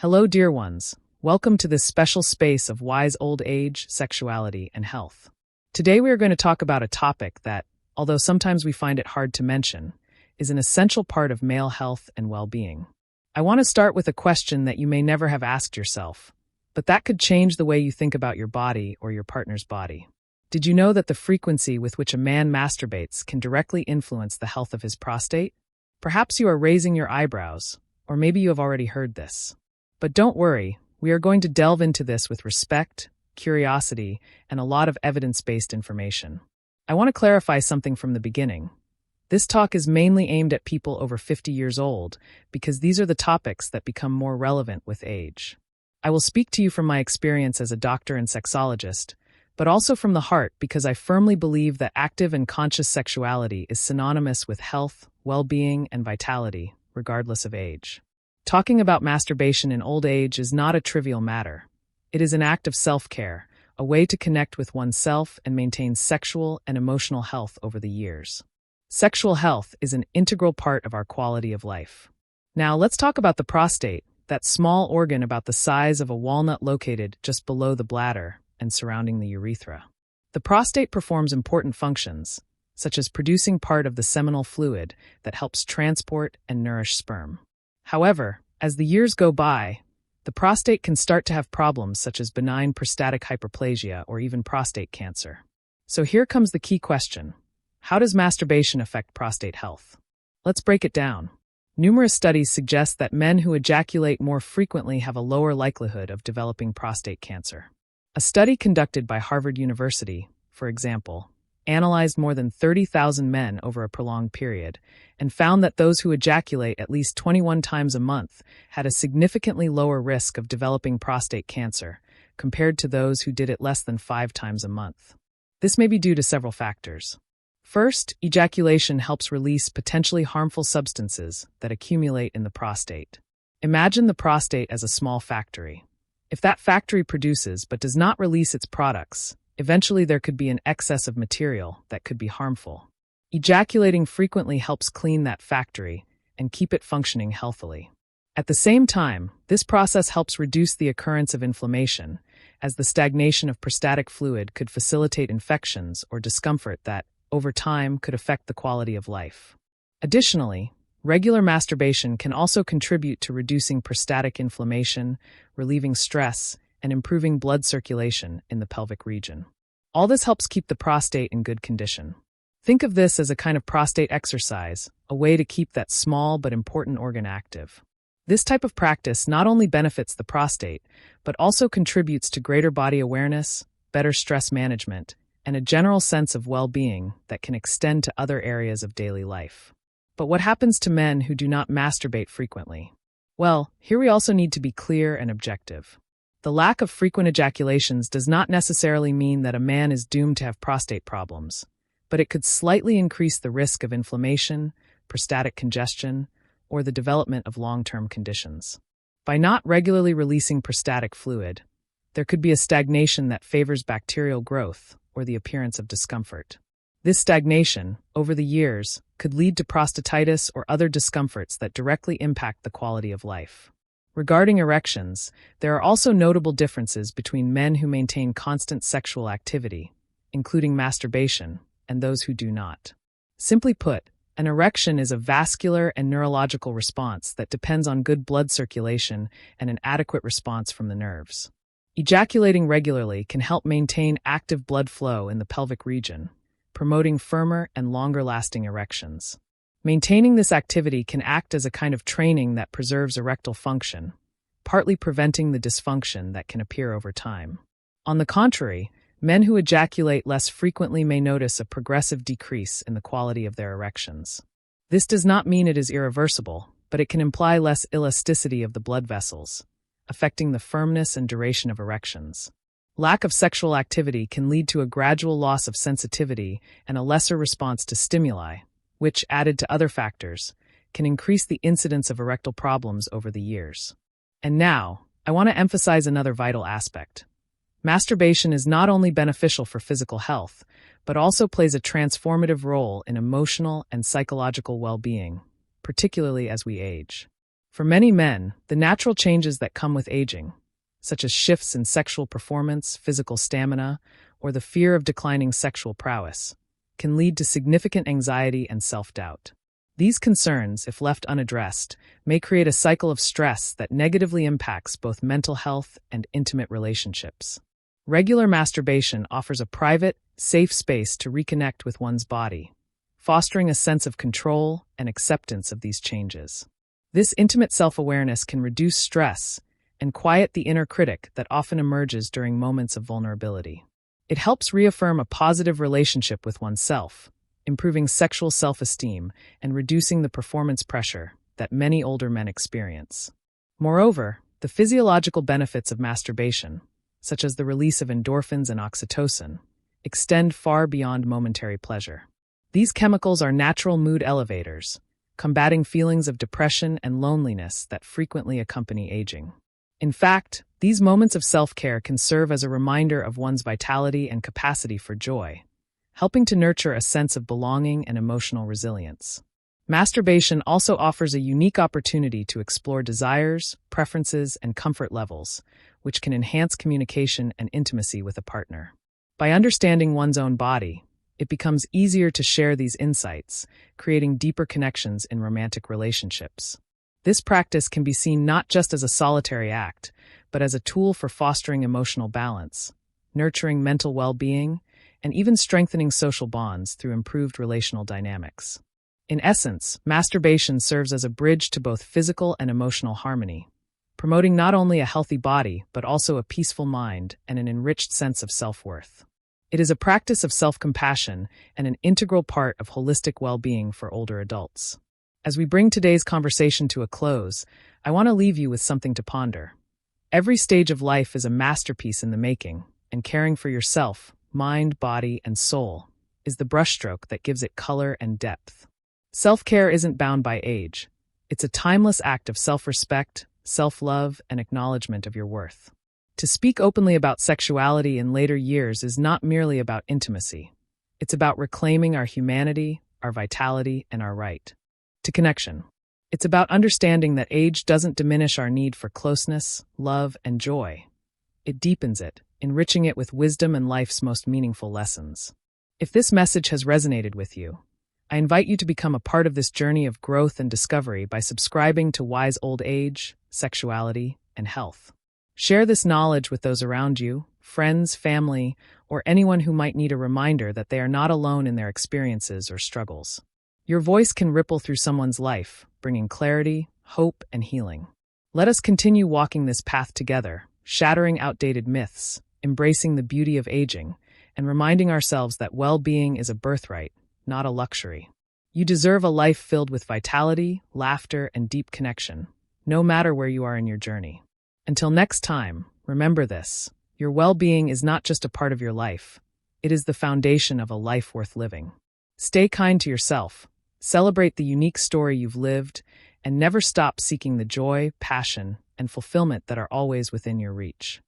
Hello, dear ones. Welcome to this special space of wise old age, sexuality, and health. Today we are going to talk about a topic that, although sometimes we find it hard to mention, is an essential part of male health and well-being. I want to start with a question that you may never have asked yourself, but that could change the way you think about your body or your partner's body. Did you know that the frequency with which a man masturbates can directly influence the health of his prostate? Perhaps you are raising your eyebrows, or maybe you have already heard this. But don't worry, we are going to delve into this with respect, curiosity, and a lot of evidence-based information. I want to clarify something from the beginning. This talk is mainly aimed at people over 50 years old because these are the topics that become more relevant with age. I will speak to you from my experience as a doctor and sexologist, but also from the heart because I firmly believe that active and conscious sexuality is synonymous with health, well-being, and vitality, regardless of age. Talking about masturbation in old age is not a trivial matter. It is an act of self-care, a way to connect with oneself and maintain sexual and emotional health over the years. Sexual health is an integral part of our quality of life. Now, let's talk about the prostate, that small organ about the size of a walnut located just below the bladder and surrounding the urethra. The prostate performs important functions, such as producing part of the seminal fluid that helps transport and nourish sperm. However, as the years go by, the prostate can start to have problems such as benign prostatic hyperplasia or even prostate cancer. So here comes the key question. How does masturbation affect prostate health? Let's break it down. Numerous studies suggest that men who ejaculate more frequently have a lower likelihood of developing prostate cancer. A study conducted by Harvard University, for example, analyzed more than 30,000 men over a prolonged period and found that those who ejaculate at least 21 times a month had a significantly lower risk of developing prostate cancer compared to those who did it less than 5 times a month. This may be due to several factors. First, ejaculation helps release potentially harmful substances that accumulate in the prostate. Imagine the prostate as a small factory. If that factory produces but does not release its products, eventually there could be an excess of material that could be harmful. Ejaculating frequently helps clean that factory and keep it functioning healthily. At the same time, this process helps reduce the occurrence of inflammation, as the stagnation of prostatic fluid could facilitate infections or discomfort that, over time, could affect the quality of life. Additionally, regular masturbation can also contribute to reducing prostatic inflammation, relieving stress, and improving blood circulation in the pelvic region. All this helps keep the prostate in good condition. Think of this as a kind of prostate exercise, a way to keep that small but important organ active. This type of practice not only benefits the prostate, but also contributes to greater body awareness, better stress management, and a general sense of well-being that can extend to other areas of daily life. But what happens to men who do not masturbate frequently? Well, here we also need to be clear and objective. The lack of frequent ejaculations does not necessarily mean that a man is doomed to have prostate problems, but it could slightly increase the risk of inflammation, prostatic congestion, or the development of long-term conditions. By not regularly releasing prostatic fluid, there could be a stagnation that favors bacterial growth or the appearance of discomfort. This stagnation, over the years, could lead to prostatitis or other discomforts that directly impact the quality of life. Regarding erections, there are also notable differences between men who maintain constant sexual activity, including masturbation, and those who do not. Simply put, an erection is a vascular and neurological response that depends on good blood circulation and an adequate response from the nerves. Ejaculating regularly can help maintain active blood flow in the pelvic region, promoting firmer and longer-lasting erections. Maintaining this activity can act as a kind of training that preserves erectile function, partly preventing the dysfunction that can appear over time. On the contrary, men who ejaculate less frequently may notice a progressive decrease in the quality of their erections. This does not mean it is irreversible, but it can imply less elasticity of the blood vessels, affecting the firmness and duration of erections. Lack of sexual activity can lead to a gradual loss of sensitivity and a lesser response to stimuli, which, added to other factors, can increase the incidence of erectile problems over the years. And now, I want to emphasize another vital aspect. Masturbation is not only beneficial for physical health, but also plays a transformative role in emotional and psychological well-being, particularly as we age. For many men, the natural changes that come with aging, such as shifts in sexual performance, physical stamina, or the fear of declining sexual prowess, can lead to significant anxiety and self-doubt. These concerns, if left unaddressed, may create a cycle of stress that negatively impacts both mental health and intimate relationships. Regular masturbation offers a private, safe space to reconnect with one's body, fostering a sense of control and acceptance of these changes. This intimate self-awareness can reduce stress and quiet the inner critic that often emerges during moments of vulnerability. It helps reaffirm a positive relationship with oneself, improving sexual self-esteem and reducing the performance pressure that many older men experience. Moreover, the physiological benefits of masturbation, such as the release of endorphins and oxytocin, extend far beyond momentary pleasure. These chemicals are natural mood elevators, combating feelings of depression and loneliness that frequently accompany aging. In fact, these moments of self-care can serve as a reminder of one's vitality and capacity for joy, helping to nurture a sense of belonging and emotional resilience. Masturbation also offers a unique opportunity to explore desires, preferences, and comfort levels, which can enhance communication and intimacy with a partner. By understanding one's own body, it becomes easier to share these insights, creating deeper connections in romantic relationships. This practice can be seen not just as a solitary act, but as a tool for fostering emotional balance, nurturing mental well-being, and even strengthening social bonds through improved relational dynamics. In essence, masturbation serves as a bridge to both physical and emotional harmony, promoting not only a healthy body, but also a peaceful mind and an enriched sense of self-worth. It is a practice of self-compassion and an integral part of holistic well-being for older adults. As we bring today's conversation to a close, I want to leave you with something to ponder. Every stage of life is a masterpiece in the making, and caring for yourself, mind, body, and soul, is the brushstroke that gives it color and depth. Self-care isn't bound by age. It's a timeless act of self-respect, self-love, and acknowledgement of your worth. To speak openly about sexuality in later years is not merely about intimacy. It's about reclaiming our humanity, our vitality, and our right to connection. It's about understanding that age doesn't diminish our need for closeness, love, and joy. It deepens it, enriching it with wisdom and life's most meaningful lessons. If this message has resonated with you, I invite you to become a part of this journey of growth and discovery by subscribing to Wise Old Age, Sexuality, and Health. Share this knowledge with those around you, friends, family, or anyone who might need a reminder that they are not alone in their experiences or struggles. Your voice can ripple through someone's life, bringing clarity, hope, and healing. Let us continue walking this path together, shattering outdated myths, embracing the beauty of aging, and reminding ourselves that well-being is a birthright, not a luxury. You deserve a life filled with vitality, laughter, and deep connection, no matter where you are in your journey. Until next time, remember this: your well-being is not just a part of your life, it is the foundation of a life worth living. Stay kind to yourself, celebrate the unique story you've lived, and never stop seeking the joy, passion, and fulfillment that are always within your reach.